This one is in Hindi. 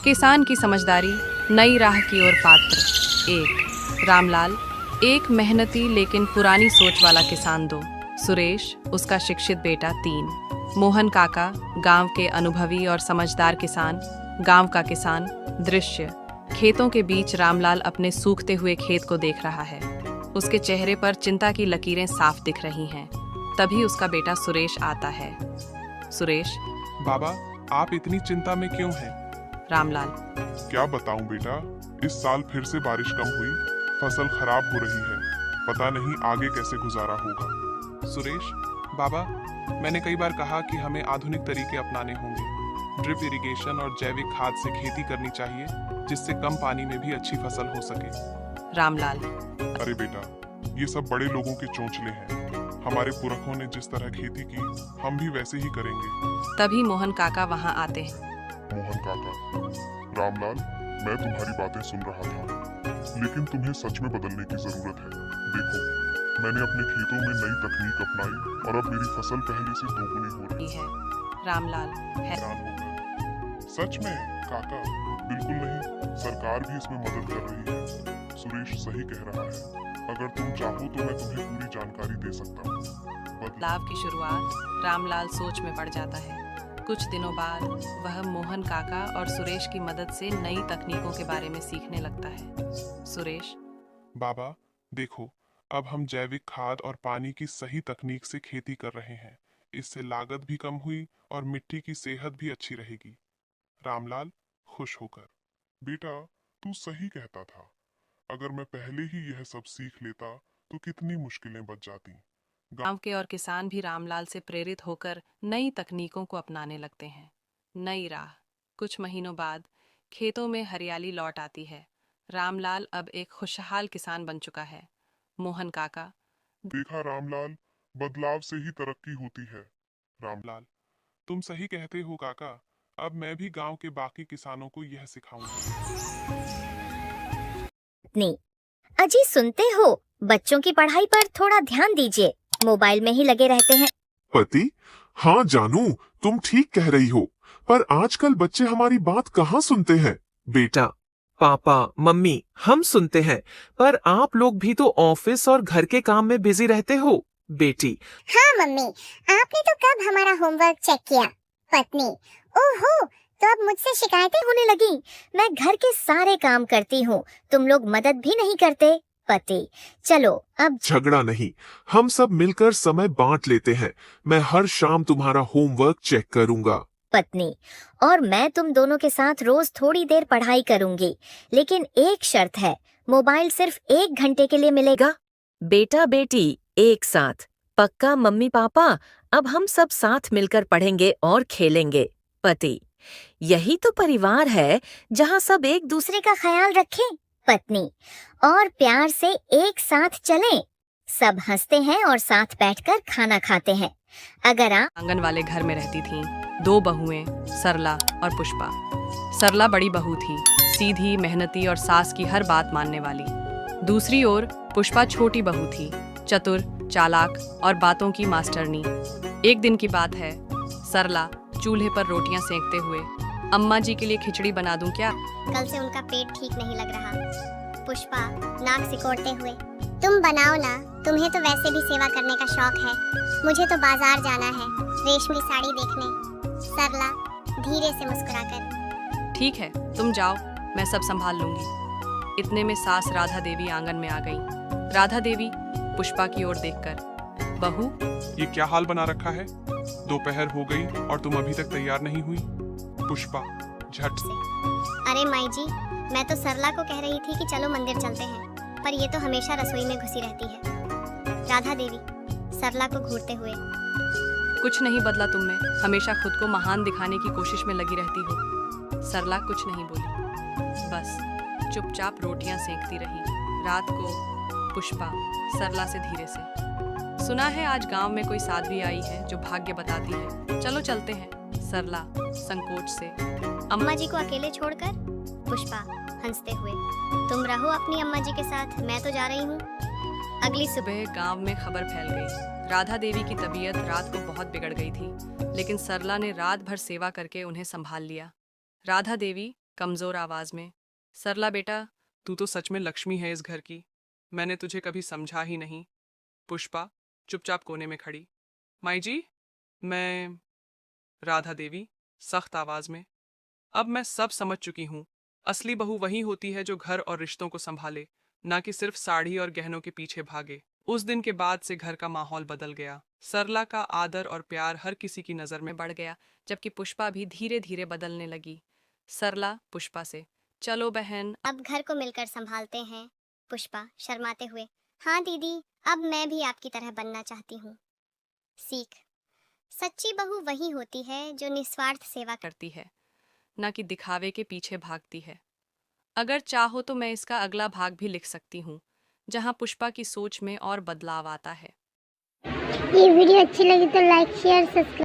किसान की समझदारी, नई राह की ओर पात्र। 1 रामलाल, एक मेहनती लेकिन पुरानी सोच वाला किसान। 2 सुरेश, उसका शिक्षित बेटा। 3 मोहन काका, गांव के अनुभवी और समझदार किसान। गांव का किसान। दृश्य, खेतों के बीच रामलाल अपने सूखते हुए खेत को देख रहा है। उसके चेहरे पर चिंता की लकीरें साफ दिख रही हैं। तभी उसका बेटा सुरेश आता है। सुरेश, बाबा, आप इतनी चिंता में क्यों हैं? रामलाल, क्या बताऊं बेटा, इस साल फिर से बारिश कम हुई, फसल खराब हो रही है, पता नहीं आगे कैसे गुजारा होगा। सुरेश, बाबा, मैंने कई बार कहा कि हमें आधुनिक तरीके अपनाने होंगे। ड्रिप इरिगेशन और जैविक खाद से खेती करनी चाहिए, जिससे कम पानी में भी अच्छी फसल हो सके। रामलाल, अरे बेटा, ये सब बड़े लोगों के चोंचले हैं। हमारे पुरखों ने जिस तरह खेती की, हम भी वैसे ही करेंगे। तभी मोहन काका वहां आते हैं। मोहन काका, रामलाल, मैं तुम्हारी बातें सुन रहा था, लेकिन तुम्हें सच में बदलने की जरूरत है। देखो, मैंने अपने खेतों में नई तकनीक अपनाई और अब मेरी फसल पहले से दोगुनी हो रही है। रामलाल हैरान हो गया। सच में काका? बिल्कुल नहीं, सरकार भी इसमें मदद कर रही है। सुरेश सही कह रहा है। अगर तुम चाहो तो मैं तुम्हें पूरी जानकारी दे सकता हूँ। बदलाव की शुरुआत, रामलाल सोच में पड़ जाता है। कुछ दिनों बाद वह मोहन काका और सुरेश की मदद से नई तकनीकों के बारे में सीखने लगता है। सुरेश, बाबा देखो, अब हम जैविक खाद और पानी की सही तकनीक से खेती कर रहे हैं। इससे लागत भी कम हुई और मिट्टी की सेहत भी अच्छी रहेगी। रामलाल खुश होकर, बेटा तू सही कहता था। अगर मैं पहले ही यह सब सीख लेता तो कितनी मुश्किलें बच जाती। गांव के और किसान भी रामलाल से प्रेरित होकर नई तकनीकों को अपनाने लगते हैं। नई राह। कुछ महीनों बाद खेतों में हरियाली लौट आती है। रामलाल अब एक खुशहाल किसान बन चुका है। मोहन काका, देखा रामलाल, बदलाव से ही तरक्की होती है। रामलाल, तुम सही कहते हो काका। अब मैं भी गांव के बाकी किसानों को यह सिखाऊंगा। नहीं, अजी सुनते हो, बच्चों की पढ़ाई पर थोड़ा ध्यान दीजिए, मोबाइल में ही लगे रहते हैं। पति, हाँ जानू, तुम ठीक कह रही हो, पर आजकल बच्चे हमारी बात कहाँ सुनते हैं। बेटा, पापा, मम्मी, हम सुनते हैं, पर आप लोग भी तो ऑफिस और घर के काम में बिजी रहते हो। बेटी, हाँ मम्मी, आपने तो कब हमारा होमवर्क चेक किया? पत्नी, ओहो, तो अब मुझसे शिकायतें होने लगी। मैं घर के सारे काम करती हूँ, तुम लोग मदद भी नहीं करते। पति, चलो अब झगड़ा नहीं, हम सब मिलकर समय बांट लेते हैं। मैं हर शाम तुम्हारा होमवर्क चेक करूंगा। पत्नी, और मैं तुम दोनों के साथ रोज थोड़ी देर पढ़ाई करूंगी, लेकिन एक शर्त है, मोबाइल सिर्फ 1 घंटे के लिए मिलेगा। बेटा बेटी एक साथ, पक्का मम्मी पापा? अब हम सब साथ मिलकर पढ़ेंगे और खेलेंगे। पति, यही तो परिवार है जहाँ सब एक दूसरे दूसरे का ख्याल रखें। पत्नी, और प्यार से एक साथ चलें। सब हंसते हैं और साथ बैठकर खाना खाते हैं। अगर आप आंगन वाले घर में रहती थीं 2 बहुएं, सरला और पुष्पा। सरला बड़ी बहू थी, सीधी, मेहनती और सास की हर बात मानने वाली। दूसरी ओर पुष्पा छोटी बहू थी, चतुर, चालाक और बातों की मास्टरनी। एक दिन की बात है, सरला चूल्हे पर रोटियां सेंकते हुए, अम्मा जी के लिए खिचड़ी बना दूं क्या? कल से उनका पेट ठीक नहीं लग रहा। पुष्पा नाक सिकोड़ते हुए, तुम बनाओ ना, तुम्हें तो वैसे भी सेवा करने का शौक है। मुझे तो बाजार जाना है, रेशमी साड़ी देखने। सरला धीरे से मुस्कुराकर, ठीक है, तुम जाओ, मैं सब संभाल लूंगी। इतने में सास राधा देवी आंगन में आ गई। राधा देवी पुष्पा की ओर देखकर, बहू, ये क्या हाल बना रखा है? दोपहर हो गई और तुम अभी तक तैयार नहीं हुई। पुष्पा झट से, अरे माई जी, मैं तो सरला को कह रही थी कि चलो मंदिर चलते हैं, पर ये तो हमेशा रसोई में घुसी रहती है। राधा देवी सरला को घूरते हुए, कुछ नहीं बदला तुम में, हमेशा खुद को महान दिखाने की कोशिश में लगी रहती हो। सरला कुछ नहीं बोली, बस चुपचाप रोटियां सेंकती रही। रात को पुष्पा सरला से धीरे से, सुना है आज गांव में कोई साध्वी आई है जो भाग्य बताती है, चलो चलते हैं। सरला संकोच से, अम्मा जी को अकेले छोड़कर। पुष्पा हंसते हुए, तुम रहो अपनी अम्मा जी के साथ, मैं तो जा रही हूँ। अगली सुबह गांव में खबर फैल गई। राधा देवी की तबीयत रात को बहुत बिगड़ गई थी, लेकिन सरला ने रात भर सेवा करके उन्हें संभाल लिया। राधा देवी कमजोर आवाज में। सरला बेटा, तू तो सच में लक्ष्मी है इस घर की। मैंने तुझे कभी समझा ही नहीं। पुष्पा चुपचाप कोने में खड़ी। माई जी, मैं। राधा देवी सख्त आवाज में। अब मैं सब समझ चुकी हूँ। असली बहू वही होती है जो घर और रिश्तों को संभाले, ना कि सिर्फ साड़ी और गहनों के पीछे भागे। उस दिन के बाद से घर का माहौल बदल गया। सरला का आदर और प्यार हर किसी की नजर में में बढ़ गया, जबकि पुष्पा भी धीरे धीरे बदलने लगी। सरला पुष्पा से, चलो बहन, अब घर को मिलकर संभालते हैं। पुष्पा शर्माते हुए, हाँ दीदी, अब मैं भी आपकी तरह बनना चाहती हूँ। सीख, सच्ची बहू वही होती है जो निस्वार्थ सेवा करती है, ना कि दिखावे के पीछे भागती है। अगर चाहो तो मैं इसका अगला भाग भी लिख सकती हूँ, जहाँ पुष्पा की सोच में और बदलाव आता है। ये वीडियो अच्छी लगी तो लाइक शेयर सब्सक्राइब